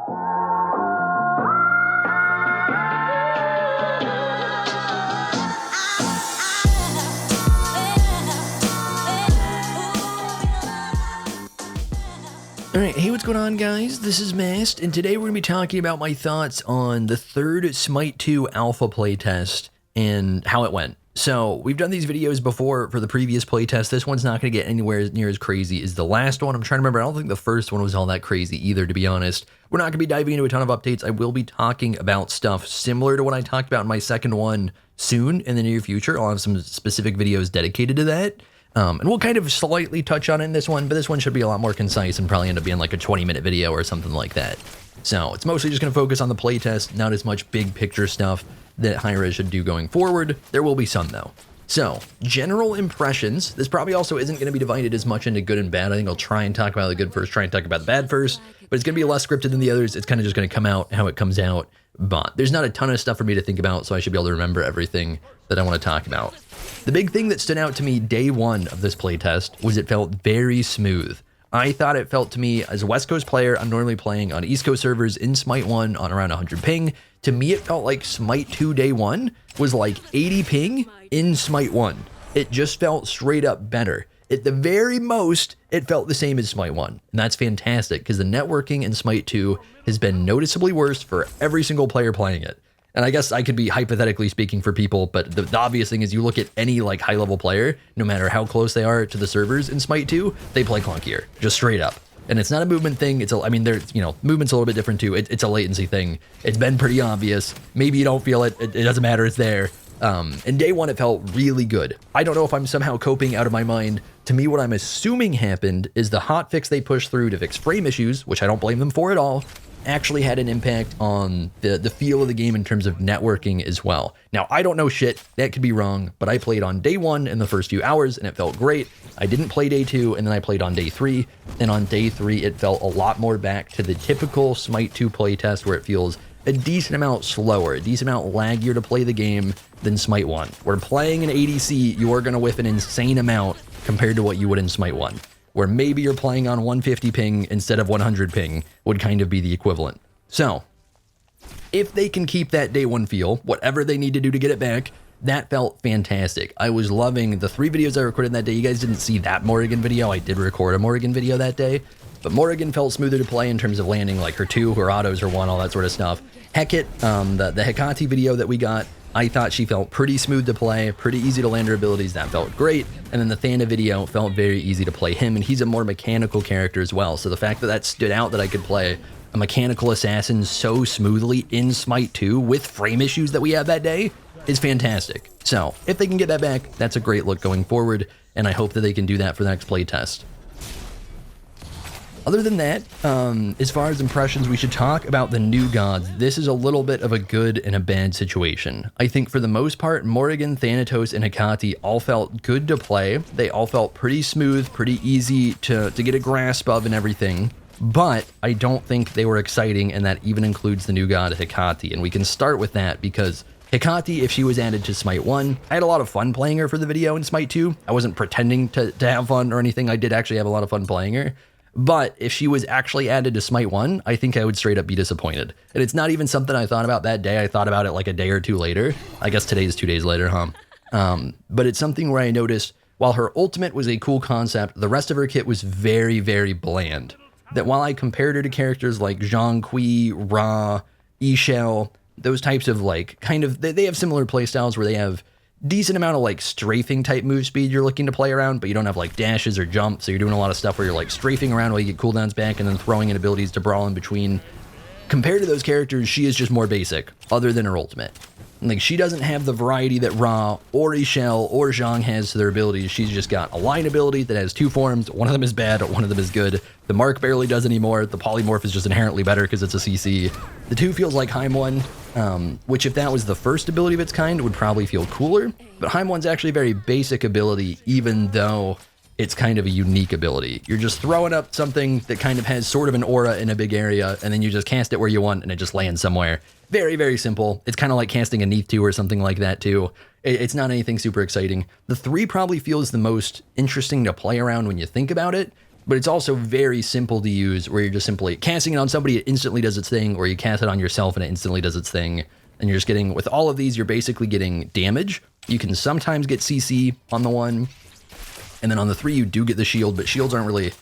Alright, hey, what's going on, guys? This is Mast, and today we're going to be talking about my thoughts on the third Smite 2 alpha playtest and how it went. So, we've done these videos before for the previous playtest. This one's not going to get anywhere near as crazy as the last one. I'm trying to remember, I don't think the first one was all that crazy either, to be honest. We're not going to be diving into a ton of updates. I will be talking about stuff similar to what I talked about in my second one soon in the near future. I'll have some specific videos dedicated to that. And we'll kind of slightly touch on it in this one, but this one should be a lot more concise and probably end up being like a 20-minute video or something like that. So it's mostly just going to focus on the playtest, not as much big picture stuff that Hi-Rez should do going forward. There will be some though. So, general impressions. This probably also isn't going to be divided as much into good and bad. I think I'll try and talk about the good first, try and talk about the bad first, but it's going to be less scripted than the others. It's kind of just going to come out how it comes out, but there's not a ton of stuff for me to think about, so I should be able to remember everything that I want to talk about. The big thing that stood out to me day one of this playtest was it felt very smooth. I thought it felt to me, as a West Coast player, I'm normally playing on East Coast servers in Smite 1 on around 100 ping. To me, it felt like Smite 2 day 1 was like 80 ping in Smite 1. It just felt straight up better. At the very most, it felt the same as Smite 1. And that's fantastic, because the networking in Smite 2 has been noticeably worse for every single player playing it. And I guess I could be hypothetically speaking for people, but the obvious thing is you look at any like high level player, no matter how close they are to the servers in Smite 2, they play clunkier, just straight up. And it's not a movement thing. I mean, there's, movement's a little bit different too. It's a latency thing. It's been pretty obvious. Maybe you don't feel it. It doesn't matter. It's there. And day one, it felt really good. I don't know if I'm somehow coping out of my mind. To me, what I'm assuming happened is the hotfix they pushed through to fix frame issues, which I don't blame them for at all, actually had an impact on the feel of the game in terms of networking as well. Now, I don't know shit, that could be wrong, but I played on day one in the first few hours and it felt great. I didn't play day two, and then I played on day three, and on day three it felt a lot more back to the typical Smite 2 playtest where it feels a decent amount slower, a decent amount laggier to play the game than Smite 1. Where playing an ADC, you are going to whiff an insane amount compared to what you would in Smite 1. Where maybe you're playing on 150 ping instead of 100 ping would kind of be the equivalent. So, if they can keep that day one feel, whatever they need to do to get it back, that felt fantastic. I was loving the 3 videos I recorded that day. You guys didn't see that Morrigan video. I did record a Morrigan video that day, but Morrigan felt smoother to play in terms of landing like her 2, her autos, her 1, all that sort of stuff. Heket, the Hekati video that we got, I thought she felt pretty smooth to play, pretty easy to land her abilities. That felt great. And then the Thana video felt very easy to play him, and he's a more mechanical character as well. So the fact that that stood out, that I could play a mechanical assassin so smoothly in Smite 2 with frame issues that we had that day is fantastic. So if they can get that back, that's a great look going forward, and I hope that they can do that for the next playtest. Other than that, as far as impressions, we should talk about the new gods. This is a little bit of a good and a bad situation. I think for the most part, Morrigan, Thanatos, and Hekati all felt good to play. They all felt pretty smooth, pretty easy to get a grasp of and everything. But I don't think they were exciting, and that even includes the new god Hekati. And we can start with that because Hekati, if she was added to Smite 1, I had a lot of fun playing her for the video in Smite 2. I wasn't pretending to have fun or anything. I did actually have a lot of fun playing her. But if she was actually added to Smite 1, I think I would straight up be disappointed. And it's not even something I thought about that day. I thought about it like a day or two later. I guess today is 2 days later, huh? But it's something where I noticed while her ultimate was a cool concept, the rest of her kit was very, very bland. That while I compared her to characters like Zhang Kui, Ra, Ishel, those types of like kind of, they have similar playstyles where they have decent amount of like strafing type move speed you're looking to play around, but you don't have like dashes or jumps, so you're doing a lot of stuff where you're like strafing around while you get cooldowns back and then throwing in abilities to brawl in between. Compared to those characters, she is just more basic, other than her ultimate. Like, she doesn't have the variety that Ra or Ishel or Zhang has to their abilities. She's just got a line ability that has 2 forms. One of them is bad, one of them is good. The Mark barely does anymore. The Polymorph is just inherently better because it's a CC. The 2 feels like Hi-Rez 1, which if that was the first ability of its kind, would probably feel cooler. But Hi-Rez 1's actually a very basic ability, even though it's kind of a unique ability. You're just throwing up something that kind of has sort of an aura in a big area, and then you just cast it where you want, and it just lands somewhere. Very, very simple. It's kind of like casting a Neath 2 or something like that too. It's not anything super exciting. The 3 probably feels the most interesting to play around when you think about it, but it's also very simple to use where you're just simply casting it on somebody, it instantly does its thing, or you cast it on yourself and it instantly does its thing. And you're just getting, with all of these, you're basically getting damage. You can sometimes get CC on the 1, and then on the 3 you do get the shield, but shields aren't really,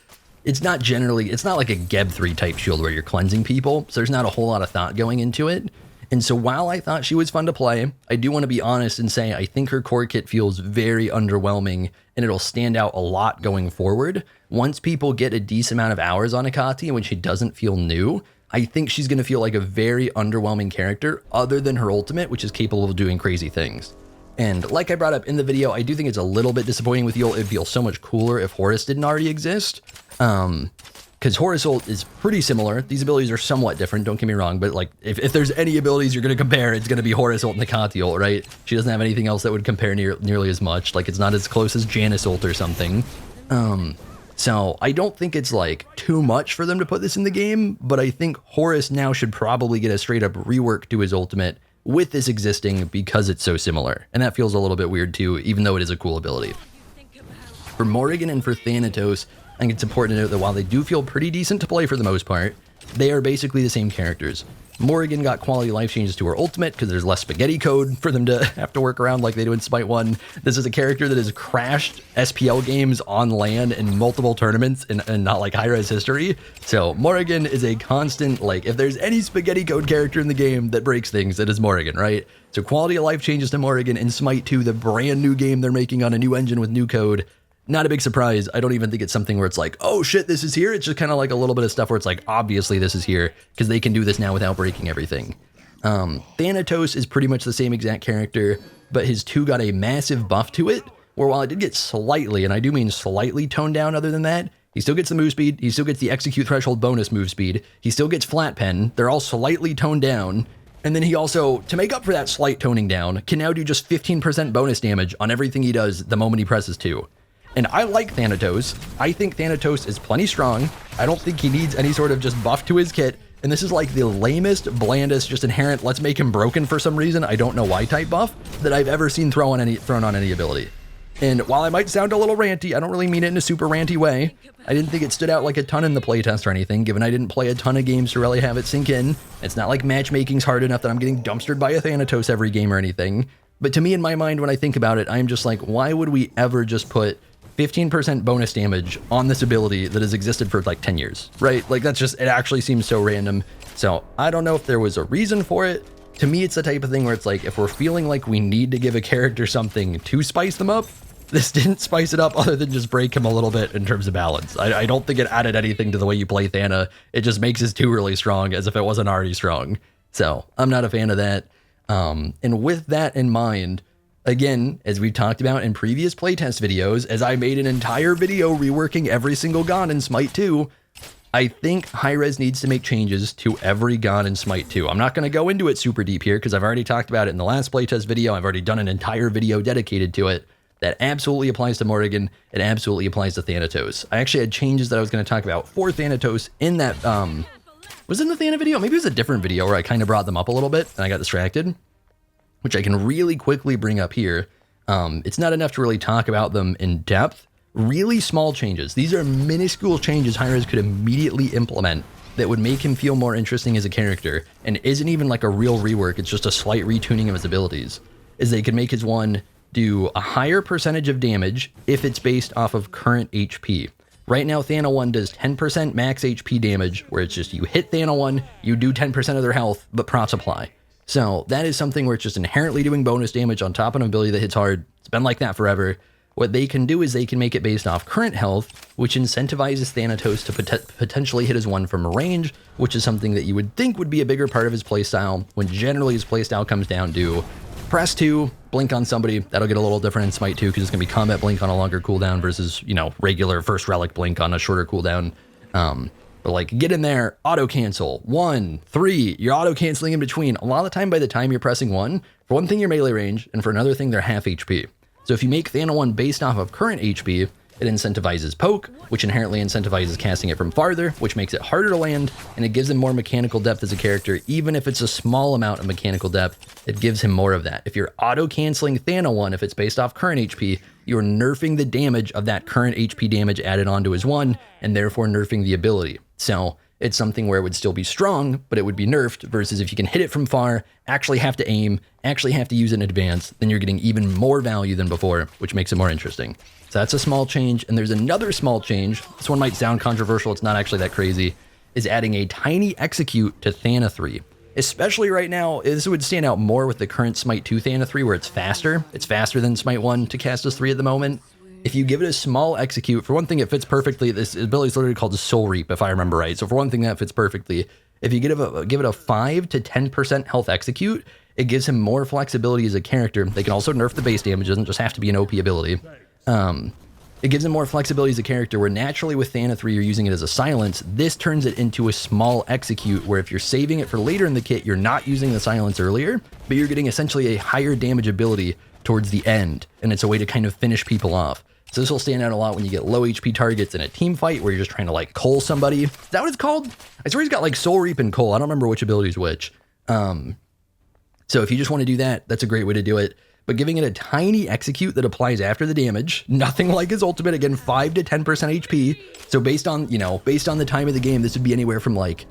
it's not like a Geb 3 type shield where you're cleansing people, so there's not a whole lot of thought going into it. And so while I thought she was fun to play, I do want to be honest and say I think her core kit feels very underwhelming, and it'll stand out a lot going forward. Once people get a decent amount of hours on Akati and when she doesn't feel new, I think she's going to feel like a very underwhelming character other than her ultimate, which is capable of doing crazy things. And like I brought up in the video, I do think it's a little bit disappointing with the ult. It'd feel so much cooler if Horus didn't already exist. Because Horus ult is pretty similar. These abilities are somewhat different, don't get me wrong, but like if there's any abilities you're going to compare, it's going to be Horus ult and Akati ult, right? She doesn't have anything else that would compare nearly as much. Like it's not as close as Janus ult or something. So I don't think it's like too much for them to put this in the game, but I think Horus now should probably get a straight up rework to his ultimate with this existing because it's so similar. And that feels a little bit weird too, even though it is a cool ability. For Morrigan and for Thanatos, I think it's important to note that while they do feel pretty decent to play for the most part, they are basically the same characters. Morrigan got quality life changes to her ultimate because there's less spaghetti code for them to have to work around like they do in Smite 1. This is a character that has crashed SPL games on LAN in multiple tournaments and not like Hi-Rez history. So Morrigan is a constant, like if there's any spaghetti code character in the game that breaks things, it is Morrigan, right? So quality of life changes to Morrigan in Smite 2, the brand new game they're making on a new engine with new code. Not a big surprise. I don't even think it's something where it's like, oh shit, this is here. It's just kind of like a little bit of stuff where it's like, obviously this is here because they can do this now without breaking everything. Thanatos is pretty much the same exact character, but his 2 got a massive buff to it, where while it did get slightly, and I do mean slightly toned down other than that, he still gets the move speed, he still gets the execute threshold bonus move speed, he still gets flat pen, they're all slightly toned down, and then he also, to make up for that slight toning down, can now do just 15% bonus damage on everything he does the moment he presses 2. And I like Thanatos. I think Thanatos is plenty strong. I don't think he needs any sort of just buff to his kit. And this is like the lamest, blandest, just inherent, let's make him broken for some reason, I don't know why type buff that I've ever seen thrown on any ability. And while I might sound a little ranty, I don't really mean it in a super ranty way. I didn't think it stood out like a ton in the playtest or anything, given I didn't play a ton of games to really have it sink in. It's not like matchmaking's hard enough that I'm getting dumpstered by a Thanatos every game or anything. But to me, in my mind, when I think about it, I'm just like, why would we ever just put 15% bonus damage on this ability that has existed for like 10 years, right? Like that's just, it actually seems so random. So I don't know if there was a reason for it. To me, it's the type of thing where it's like, if we're feeling like we need to give a character something to spice them up, this didn't spice it up other than just break him a little bit in terms of balance. I don't think it added anything to the way you play Thana. It just makes his 2 really strong as if it wasn't already strong. So I'm not a fan of that. And with that in mind, again, as we've talked about in previous playtest videos, as I made an entire video reworking every single gun in Smite 2, I think Hi-Rez needs to make changes to every gun in Smite 2. I'm not going to go into it super deep here because I've already talked about it in the last playtest video. I've already done an entire video dedicated to it. That absolutely applies to Morrigan. It absolutely applies to Thanatos. I actually had changes that I was going to talk about for Thanatos in that, was it in the Thana video? Maybe it was a different video where I kind of brought them up a little bit and I got distracted, which I can really quickly bring up here. It's not enough to really talk about them in depth. Really small changes. These are minuscule changes Hi-Rez could immediately implement that would make him feel more interesting as a character and isn't even like a real rework. It's just a slight retuning of his abilities. Is they could make his 1 do a higher percentage of damage if it's based off of current HP. Right now, Thana 1 does 10% max HP damage, where it's just you hit Thana 1, you do 10% of their health, but procs apply. So that is something where it's just inherently doing bonus damage on top of an ability that hits hard. It's been like that forever. What they can do is they can make it based off current health, which incentivizes Thanatos to potentially hit his 1 from range, which is something that you would think would be a bigger part of his playstyle, when generally his playstyle comes down to press 2, blink on somebody. That'll get a little different in Smite 2 because it's going to be combat blink on a longer cooldown versus, you know, regular first relic blink on a shorter cooldown. But like, get in there, auto cancel, 1, 3, you're auto canceling in between. A lot of the time, by the time you're pressing 1, for one thing, you're melee range, and for another thing, they're half HP. So if you make Thana 1 based off of current HP, It incentivizes poke, which inherently incentivizes casting it from farther, which makes it harder to land, and it gives him more mechanical depth as a character. Even if it's a small amount of mechanical depth, it gives him more of that. If you're auto-canceling Thanos 1, if it's based off current HP, you're nerfing the damage of that current HP damage added onto his 1, and therefore nerfing the ability. So it's something where it would still be strong, but it would be nerfed, versus if you can hit it from far, actually have to aim, actually have to use it in advance, then you're getting even more value than before, which makes it more interesting. So that's a small change, and there's another small change. This one might sound controversial, it's not actually that crazy, is adding a tiny execute to Thana 3. Especially right now, this would stand out more with the current Smite 2 Thana 3, where it's faster. It's faster than Smite 1 to cast as 3 at the moment. If you give it a small execute, for one thing, it fits perfectly. This ability is literally called Soul Reap, if I remember right. So for one thing, that fits perfectly. If you give it a 5 to 10% health execute, it gives him more flexibility as a character. They can also nerf the base damage. It doesn't just have to be an OP ability. It gives him more flexibility as a character, where naturally with Thana 3, you're using it as a silence. This turns it into a small execute, where if you're saving it for later in the kit, you're not using the silence earlier, but you're getting essentially a higher damage ability towards the end, and it's a way to kind of finish people off. So this will stand out a lot when you get low HP targets in a team fight where you're just trying to like Cole somebody. Is that what it's called? I swear he's got like Soul Reap and Cole. I don't remember which ability is which. So if you just want to do that, that's a great way to do it. But giving it a tiny execute that applies after the damage, nothing like his ultimate, again, 5 to 10% HP. So based on the time of the game, this would be anywhere from like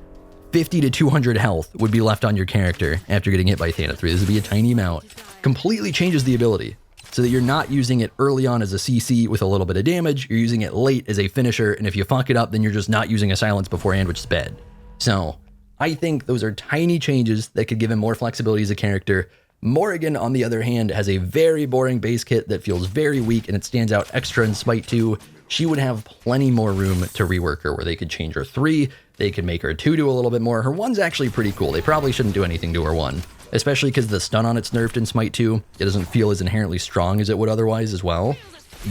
50 to 200 health would be left on your character after getting hit by Thana 3. This would be a tiny amount. Completely changes the ability, so that you're not using it early on as a CC with a little bit of damage, you're using it late as a finisher, and if you fuck it up, then you're just not using a silence beforehand, which is bad. So I think those are tiny changes that could give him more flexibility as a character. Morrigan, on the other hand, has a very boring base kit that feels very weak, and it stands out extra in Smite 2. She would have plenty more room to rework her, where they could change her 3, they could make her 2 do a little bit more. Her 1's actually pretty cool. They probably shouldn't do anything to her 1. Especially because the stun on it's nerfed in Smite 2. It doesn't feel as inherently strong as it would otherwise as well.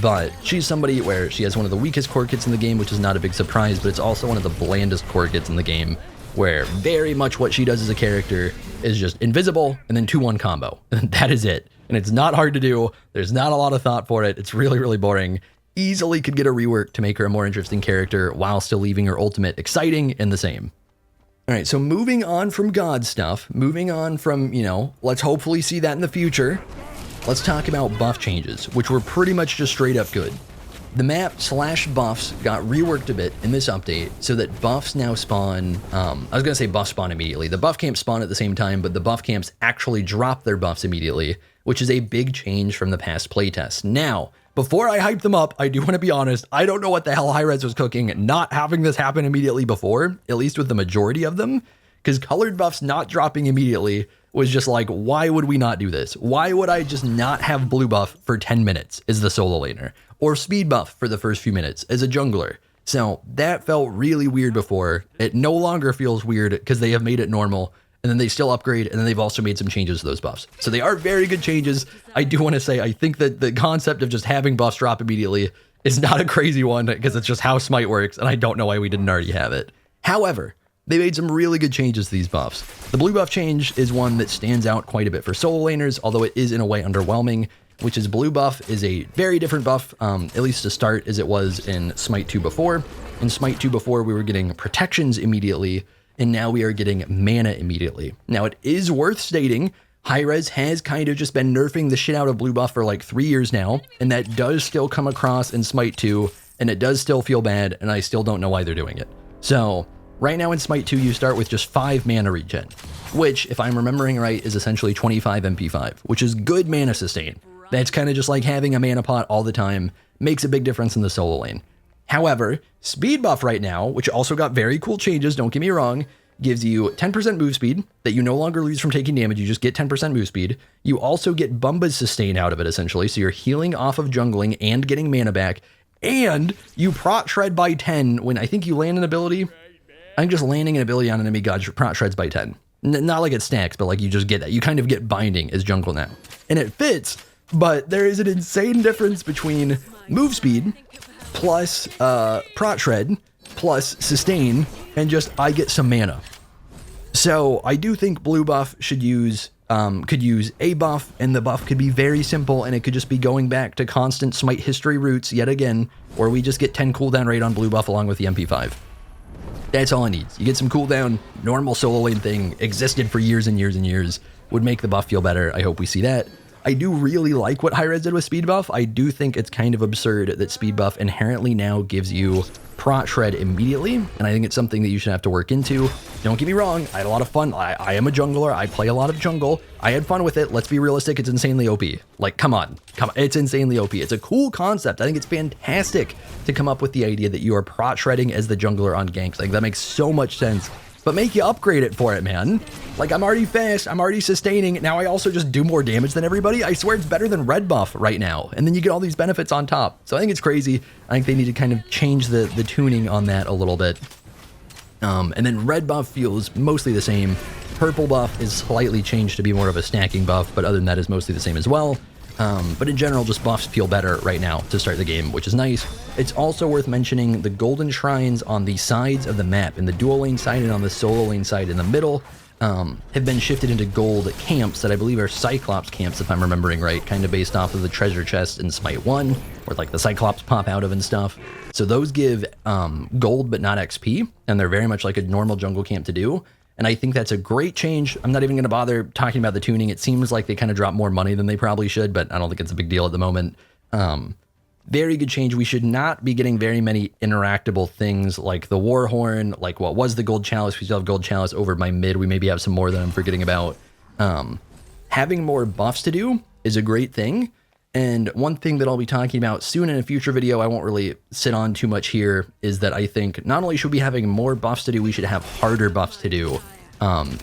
But she's somebody where she has one of the weakest core kits in the game, which is not a big surprise, but it's also one of the blandest core kits in the game, where very much what she does as a character is just invisible and then 2-1 combo. And that is it. And it's not hard to do. There's not a lot of thought for it. It's really, really boring. Easily could get a rework to make her a more interesting character while still leaving her ultimate exciting and the same. All right, so moving on from God stuff, moving on from, let's hopefully see that in the future, let's talk about buff changes, which were pretty much just straight up good. The map/buffs got reworked a bit in this update so that buffs now spawn, I was going to say buffs spawn immediately. The buff camps spawn at the same time, but the buff camps actually drop their buffs immediately, which is a big change from the past playtest. Now, before I hype them up, I do want to be honest, I don't know what the hell Hi-Rez was cooking not having this happen immediately before, at least with the majority of them, because colored buffs not dropping immediately was just like, why would we not do this? Why would I just not have blue buff for 10 minutes as the solo laner, or speed buff for the first few minutes as a jungler? So that felt really weird before. It no longer feels weird because they have made it normal, and then they still upgrade, and then they've also made some changes to those buffs. So they are very good changes. I do want to say, I think that the concept of just having buffs drop immediately is not a crazy one, because it's just how Smite works, and I don't know why we didn't already have it. However, they made some really good changes to these buffs. The blue buff change is one that stands out quite a bit for solo laners, although it is in a way underwhelming, which is blue buff is a very different buff, at least to start, as it was in Smite 2 before. In Smite 2 before, we were getting protections immediately, and now we are getting mana immediately. Now, it is worth stating, Hi-Rez has kind of just been nerfing the shit out of blue buff for like 3 years now, and that does still come across in Smite 2, and it does still feel bad, and I still don't know why they're doing it. So, right now in Smite 2, you start with just 5 mana regen, which, if I'm remembering right, is essentially 25 MP5, which is good mana sustain. That's kind of just like having a mana pot all the time, makes a big difference in the solo lane. However, speed buff right now, which also got very cool changes, don't get me wrong, gives you 10% move speed that you no longer lose from taking damage, you just get 10% move speed. You also get Bumba's sustain out of it, essentially, so you're healing off of jungling and getting mana back, and you prot shred by 10 when I think you land an ability. I'm just landing an ability on enemy god prot shreds by 10. Not like it stacks, but like you just get that. You kind of get binding as jungle now. And it fits, but there is an insane difference between move speed plus prot shred plus sustain and just I get some mana. So I do think blue buff should use could use a buff, and the buff could be very simple, and it could just be going back to constant Smite history roots yet again, or we just get 10 cooldown rate on blue buff along with the MP5. That's all it needs. You get some cooldown, normal solo lane thing, existed for years and years and years, would make the buff feel better. I hope we see that. I do really like what Hi-Rez did with speed buff. I do think it's kind of absurd that speed buff inherently now gives you prot shred immediately, and I think it's something that you should have to work into. Don't get me wrong, I had a lot of fun. I am a jungler, I play a lot of jungle. I had fun with it. Let's be realistic, it's insanely OP. Like, come on, it's insanely OP. It's a cool concept. I think it's fantastic to come up with the idea that you are prot shredding as the jungler on ganks. Like, that makes so much sense. But make you upgrade it for it, man. Like, I'm already fast, I'm already sustaining, now I also just do more damage than everybody. I swear it's better than red buff right now, and then you get all these benefits on top. So I think it's crazy. I think they need to kind of change the tuning on that a little bit. And then red buff feels mostly the same. Purple buff is slightly changed to be more of a stacking buff, but other than that is mostly the same as well. But in general, just buffs feel better right now to start the game, which is nice. It's also worth mentioning the golden shrines on the sides of the map, in the dual lane side and on the solo lane side in the middle, have been shifted into gold camps that I believe are Cyclops camps, if I'm remembering right, kind of based off of the treasure chest in Smite 1, where like the Cyclops pop out of and stuff. So those give gold but not XP, and they're very much like a normal jungle camp to do. And I think that's a great change. I'm not even going to bother talking about the tuning. It seems like they kind of drop more money than they probably should, but I don't think it's a big deal at the moment. Very good change. We should not be getting very many interactable things like the War Horn, like what was the Gold Chalice. We still have Gold Chalice over by mid. We maybe have some more that I'm forgetting about. Having more buffs to do is a great thing. And one thing that I'll be talking about soon in a future video, I won't really sit on too much here, is that I think not only should we be having more buffs to do, we should have harder buffs to do.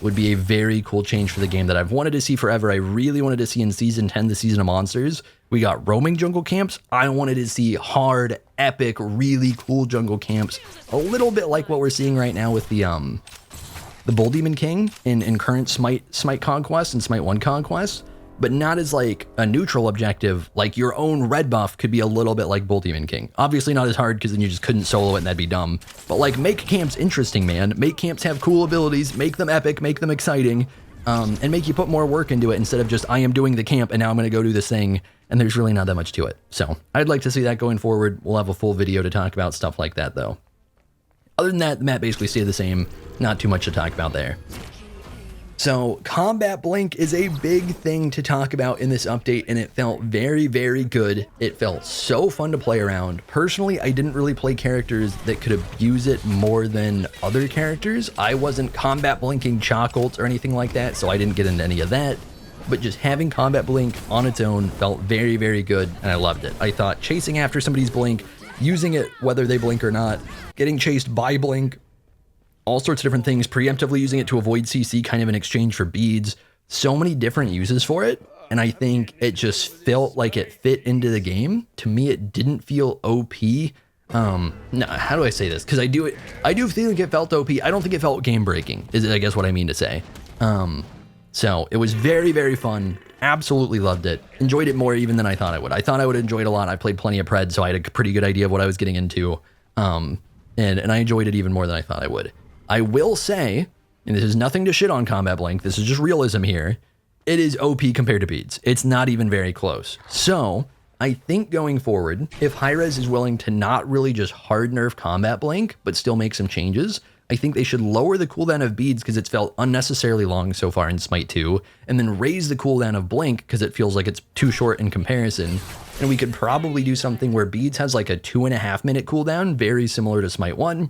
Would be a very cool change for the game that I've wanted to see forever. I really wanted to see in Season 10, the Season of Monsters. We got roaming jungle camps. I wanted to see hard, epic, really cool jungle camps. A little bit like what we're seeing right now with the Bull Demon King in current Smite Conquest and Smite 1 Conquest. But not as like a neutral objective. Like your own red buff could be a little bit like Bull Demon King. Obviously not as hard because then you just couldn't solo it and that'd be dumb. But like make camps interesting, man. Make camps have cool abilities, make them epic, make them exciting, and make you put more work into it instead of just I am doing the camp and now I'm gonna go do this thing and there's really not that much to it. So I'd like to see that going forward. We'll have a full video to talk about stuff like that though. Other than that, the map basically stayed the same. Not too much to talk about there. So combat blink is a big thing to talk about in this update, and it felt very, very good. It felt so fun to play around. Personally, I didn't really play characters that could abuse it more than other characters. I wasn't combat blinking Chocolts or anything like that, so I didn't get into any of that. But just having combat blink on its own felt very, very good, and I loved it. I thought chasing after somebody's blink, using it whether they blink or not, getting chased by blink, all sorts of different things, preemptively using it to avoid CC kind of in exchange for beads, so many different uses for it, and I think it just felt like it fit into the game. To me, it didn't feel OP. No, how do I say this? Because I do feel like it felt OP. I don't think it felt game-breaking, is I guess what I mean to say. So it was very, very fun. Absolutely loved it. Enjoyed it more even than I thought I would. I thought I would enjoy it a lot. I played plenty of Pred, so I had a pretty good idea of what I was getting into, and I enjoyed it even more than I thought I would. I will say, and this is nothing to shit on combat blink, this is just realism here, it is OP compared to beads. It's not even very close. So I think going forward, if Hi-Rez is willing to not really just hard nerf combat blink, but still make some changes, I think they should lower the cooldown of beads because it's felt unnecessarily long so far in Smite 2, and then raise the cooldown of blink because it feels like it's too short in comparison. And we could probably do something where beads has like a 2.5 minute cooldown, very similar to Smite 1.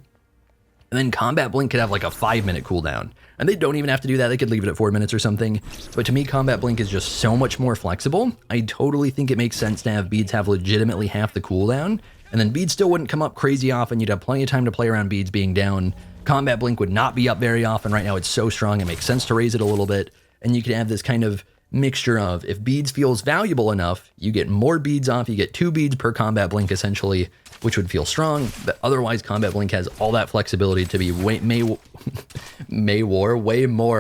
And then combat blink could have like a 5 minute cooldown. And they don't even have to do that. They could leave it at 4 minutes or something. But to me, combat blink is just so much more flexible. I totally think it makes sense to have beads have legitimately half the cooldown. And then beads still wouldn't come up crazy often. You'd have plenty of time to play around beads being down. Combat blink would not be up very often. Right now it's so strong, it makes sense to raise it a little bit. And you could have this kind of mixture of, if beads feels valuable enough, you get more beads off, you get 2 beads per combat blink essentially, which would feel strong, but otherwise combat blink has all that flexibility to be way more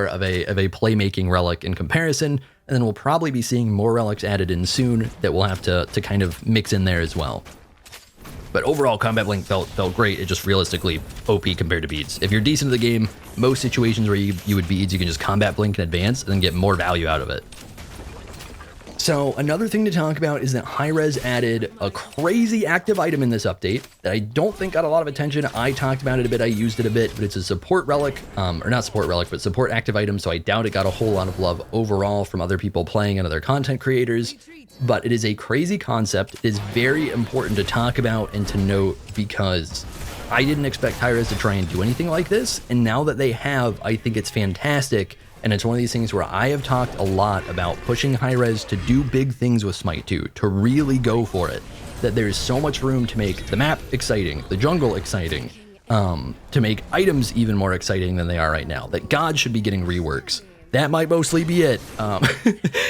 of a playmaking relic in comparison, and then we'll probably be seeing more relics added in soon that we'll have to kind of mix in there as well. But overall, Combat Blink felt great. It just realistically OP compared to beads. If you're decent at the game, most situations where you would beads, you can just Combat Blink in advance and then get more value out of it. So another thing to talk about is that Hi-Rez added a crazy active item in this update that I don't think got a lot of attention. I talked about it a bit, I used it a bit, but it's a support relic, or not support relic, but support active item, so I doubt it got a whole lot of love overall from other people playing and other content creators, but it is a crazy concept. It is very important to talk about and to note because I didn't expect Hi-Rez to try and do anything like this, and now that they have, I think it's fantastic. And it's one of these things where I have talked a lot about pushing Hi-Rez to do big things with Smite 2, to really go for it. That there's so much room to make the map exciting, the jungle exciting, to make items even more exciting than they are right now. That God should be getting reworks. That might mostly be it.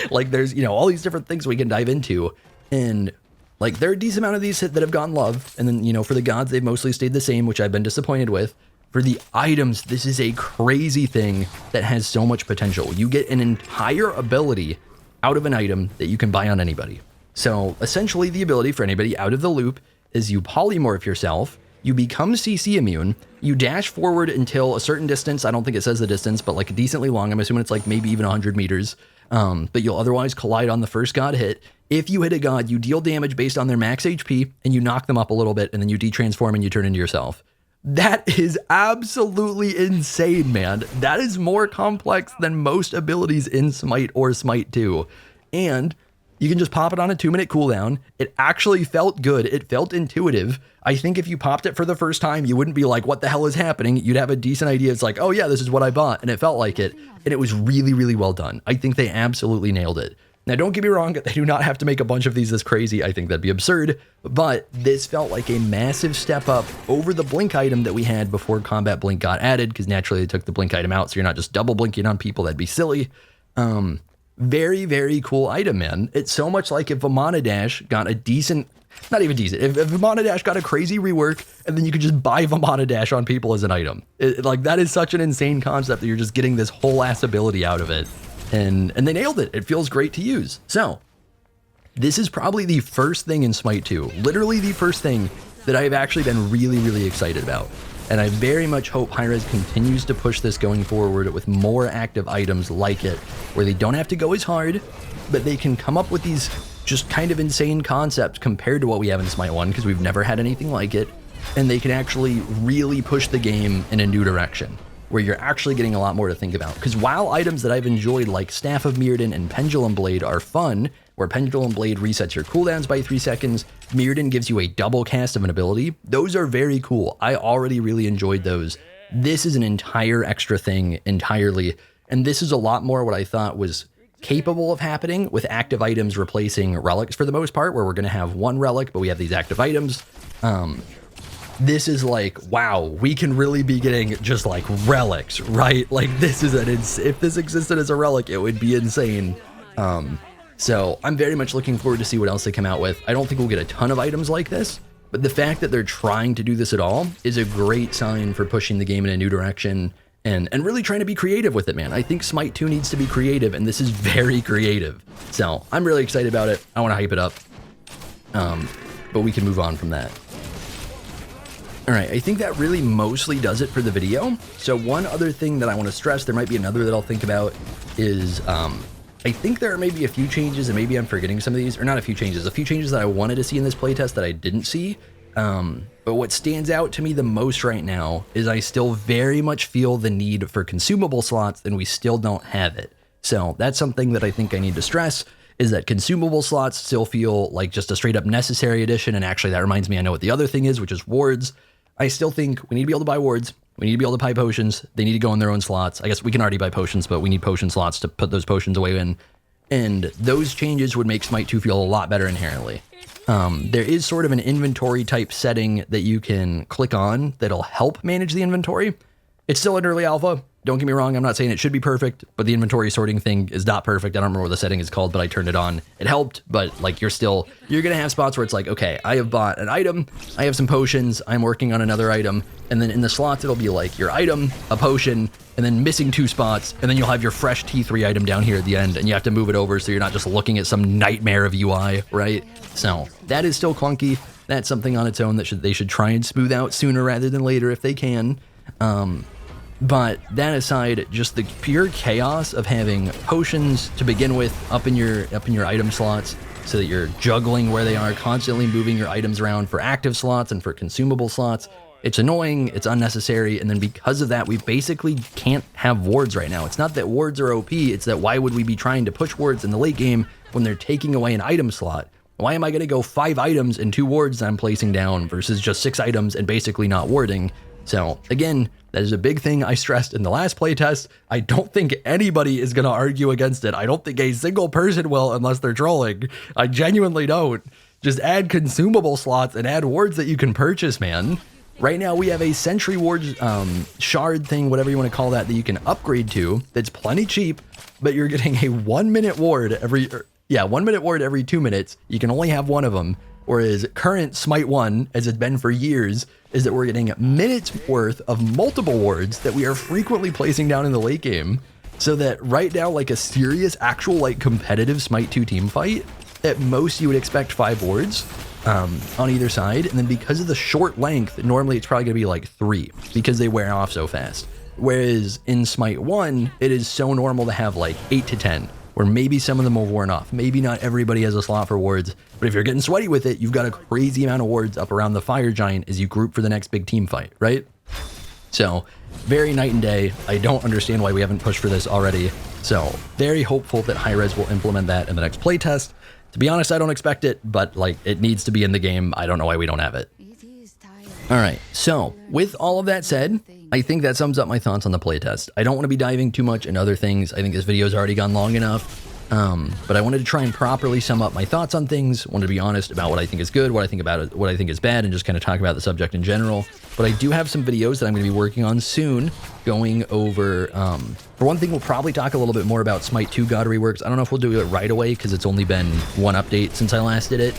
Like there's, you know, all these different things we can dive into. And like there are a decent amount of these that have gotten love. And then, you know, for the gods, they've mostly stayed the same, which I've been disappointed with. For the items, this is a crazy thing that has so much potential. You get an entire ability out of an item that you can buy on anybody. So essentially the ability for anybody out of the loop is you polymorph yourself, you become CC immune, you dash forward until a certain distance. I don't think it says the distance, but like decently long. I'm assuming it's like maybe even 100 meters. But you'll otherwise collide on the first god hit. If you hit a god, you deal damage based on their max HP and you knock them up a little bit and then you detransform and you turn into yourself. That is absolutely insane, man. That is more complex than most abilities in Smite or Smite 2. And you can just pop it on a 2-minute cooldown. It actually felt good. It felt intuitive. I think if you popped it for the first time, you wouldn't be like, what the hell is happening? You'd have a decent idea. It's like, oh yeah, this is what I bought. And it felt like it. And it was really, really well done. I think they absolutely nailed it. Now, don't get me wrong, they do not have to make a bunch of these this crazy. I think that'd be absurd, but this felt like a massive step up over the blink item that we had before Combat Blink got added, because naturally they took the blink item out, so you're not just double blinking on people. That'd be silly. Very, very cool item, man. It's so much like if Vamana Dash got a decent, not even decent, if Vamana Dash got a crazy rework, and then you could just buy Vamana Dash on people as an item. Like, that is such an insane concept that you're just getting this whole ass ability out of it. And they nailed it. It feels great to use. So this is probably the first thing in Smite 2, literally the first thing that I've actually been really, really excited about. And I very much hope Hi-Rez continues to push this going forward with more active items like it, where they don't have to go as hard, but they can come up with these just kind of insane concepts compared to what we have in Smite 1, because we've never had anything like it. And they can actually really push the game in a new direction, where you're actually getting a lot more to think about. Because while items that I've enjoyed like Staff of Mirrodin and Pendulum Blade are fun, where Pendulum Blade resets your cooldowns by 3 seconds, Mirrodin gives you a double cast of an ability, those are very cool. I already really enjoyed those. This is an entire extra thing entirely, and this is a lot more what I thought was capable of happening with active items replacing relics for the most part, where we're going to have one relic, but we have these active items. This is like, wow, we can really be getting just like relics, right? Like this is if this existed as a relic, it would be insane. So I'm very much looking forward to see what else they come out with. I don't think we'll get a ton of items like this, but the fact that they're trying to do this at all is a great sign for pushing the game in a new direction and really trying to be creative with it, man. I think Smite 2 needs to be creative, and this is very creative. So I'm really excited about it. I want to hype it up, but we can move on from that. All right, I think that really mostly does it for the video. So one other thing that I want to stress, there might be another that I'll think about, is I think there are maybe a few changes, and maybe I'm forgetting some of these, or not a few changes that I wanted to see in this playtest that I didn't see. But what stands out to me the most right now is I still very much feel the need for consumable slots, and we still don't have it. So that's something that I think I need to stress, is that consumable slots still feel like just a straight up necessary addition. And actually that reminds me, I know what the other thing is, which is wards. I still think we need to be able to buy wards. We need to be able to buy potions. They need to go in their own slots. I guess we can already buy potions, but we need potion slots to put those potions away in. And those changes would make Smite 2 feel a lot better inherently. There is sort of an inventory type setting that you can click on that'll help manage the inventory. It's still an early alpha. Don't get me wrong, I'm not saying it should be perfect, but the inventory sorting thing is not perfect. I don't remember what the setting is called, but I turned it on. It helped, but like you're gonna have spots where it's like, okay, I have bought an item, I have some potions, I'm working on another item, and then in the slots it'll be like your item, a potion, and then missing 2 spots, and then you'll have your fresh T3 item down here at the end, and you have to move it over so you're not just looking at some nightmare of UI, right? So that is still clunky. that's something on its own that they should try and smooth out sooner rather than later if they can. But that aside, just the pure chaos of having potions to begin with up in your item slots, so that you're juggling where they are, constantly moving your items around for active slots and for consumable slots. It's annoying, it's unnecessary, and then because of that, we basically can't have wards right now. It's not that wards are OP, it's that why would we be trying to push wards in the late game when they're taking away an item slot? Why am I going to go 5 items and 2 wards that I'm placing down versus just 6 items and basically not warding? So again, that is a big thing I stressed in the last playtest. I don't think anybody is going to argue against it. I don't think a single person will unless they're trolling. I genuinely don't. Just add consumable slots and add wards that you can purchase, man. Right now we have a Sentry Ward shard thing, whatever you want to call that you can upgrade to. That's plenty cheap, but you're getting a 1 minute ward every 1 minute ward every 2 minutes. You can only have one of them. Whereas current Smite 1, as it's been for years, is that we're getting minutes worth of multiple wards that we are frequently placing down in the late game. So that right now, like a serious, actual, like competitive Smite 2 team fight, at most you would expect 5 wards on either side. And then because of the short length, normally it's probably going to be like 3 because they wear off so fast. Whereas in Smite 1, it is so normal to have like 8 to 10. Where maybe some of them will worn off. Maybe not everybody has a slot for wards, but if you're getting sweaty with it, you've got a crazy amount of wards up around the fire giant as you group for the next big team fight, right? So, very night and day. I don't understand why we haven't pushed for this already. So, very hopeful that Hi-Rez will implement that in the next playtest. To be honest, I don't expect it, but like it needs to be in the game. I don't know why we don't have it. Alright, so with all of that said, I think that sums up my thoughts on the playtest. I don't want to be diving too much into other things. I think this video's already gone long enough, but I wanted to try and properly sum up my thoughts on things. I wanted to be honest about what I think is good, what I think about it, what I think is bad, and just kind of talk about the subject in general. But I do have some videos that I'm going to be working on soon, going over, for one thing, we'll probably talk a little bit more about Smite 2 God reworks. I don't know if we'll do it right away, because it's only been one update since I last did it.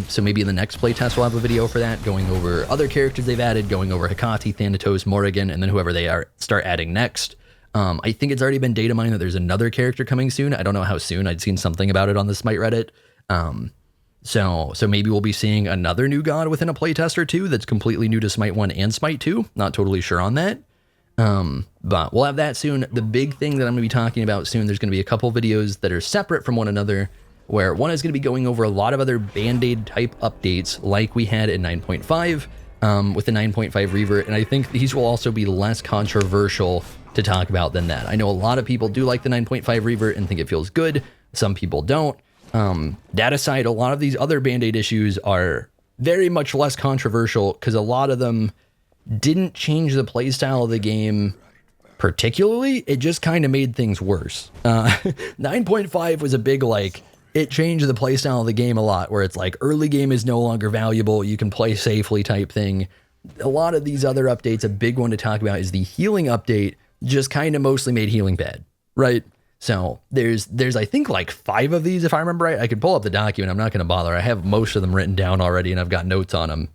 So maybe in the next playtest we'll have a video for that, going over other characters they've added, going over Hecate, Thanatos, Morrigan, and then whoever they start adding next. I think it's already been data mined that there's another character coming soon. I don't know how soon. I'd seen something about it on the Smite Reddit. So maybe we'll be seeing another new god within a playtest or two that's completely new to Smite 1 and Smite 2. Not totally sure on that. But we'll have that soon. The big thing that I'm going to be talking about soon, there's going to be a couple videos that are separate from one another, where one is going to be going over a lot of other Band-Aid type updates like we had in 9.5 with the 9.5 revert, and I think these will also be less controversial to talk about than that. I know a lot of people do like the 9.5 revert and think it feels good. Some people don't. That aside, a lot of these other Band-Aid issues are very much less controversial because a lot of them didn't change the playstyle of the game particularly. It just kind of made things worse. 9.5 was a big, like, it changed the playstyle of the game a lot, where it's like early game is no longer valuable, you can play safely type thing. A lot of these other updates, a big one to talk about is the healing update, just kind of mostly made healing bad, right? So there's I think like 5 of these if I remember right. I could pull up the document, I'm not going to bother. I have most of them written down already and I've got notes on them.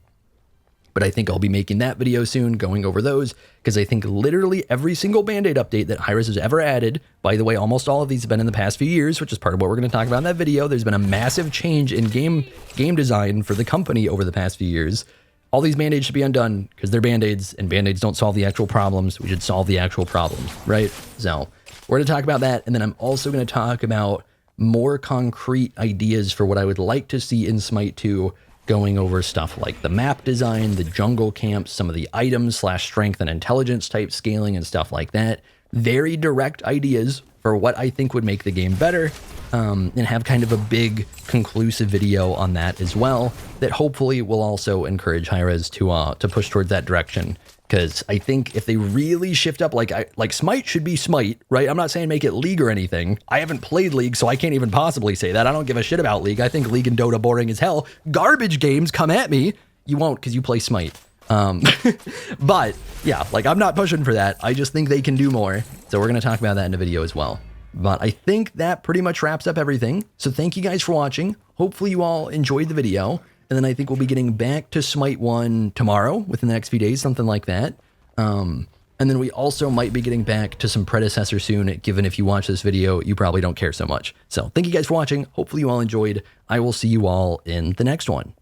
But I think I'll be making that video soon, going over those, because I think literally every single Band-Aid update that Hi-Rez has ever added, by the way, almost all of these have been in the past few years, which is part of what we're going to talk about in that video. There's been a massive change in game design for the company over the past few years. All these Band-Aids should be undone because they're Band-Aids, and Band-Aids don't solve the actual problems. We should solve the actual problems, right? So we're going to talk about that, and then I'm also going to talk about more concrete ideas for what I would like to see in Smite 2, going over stuff like the map design, the jungle camps, some of the items / strength and intelligence type scaling and stuff like that. Very direct ideas for what I think would make the game better, and have kind of a big conclusive video on that as well, that hopefully will also encourage Hi-Rez to push towards that direction. Because I think if they really shift up, like Smite should be Smite, right? I'm not saying make it League or anything. I haven't played League, so I can't even possibly say that. I don't give a shit about League. I think League and Dota boring as hell. Garbage games, come at me. You won't, because you play Smite. But yeah, like I'm not pushing for that. I just think they can do more. So we're going to talk about that in a video as well. But I think that pretty much wraps up everything. So thank you guys for watching. Hopefully you all enjoyed the video. And then I think we'll be getting back to Smite 1 tomorrow, within the next few days, something like that. And then we also might be getting back to some predecessor soon, given if you watch this video, you probably don't care so much. So thank you guys for watching. Hopefully you all enjoyed. I will see you all in the next one.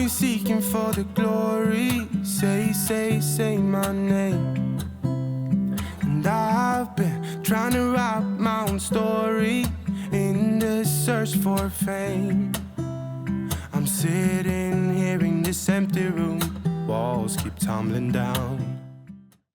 been seeking for the glory. Say my name. And I've been trying to write my own story in the search for fame. I'm sitting here in this empty room, walls keep tumbling down.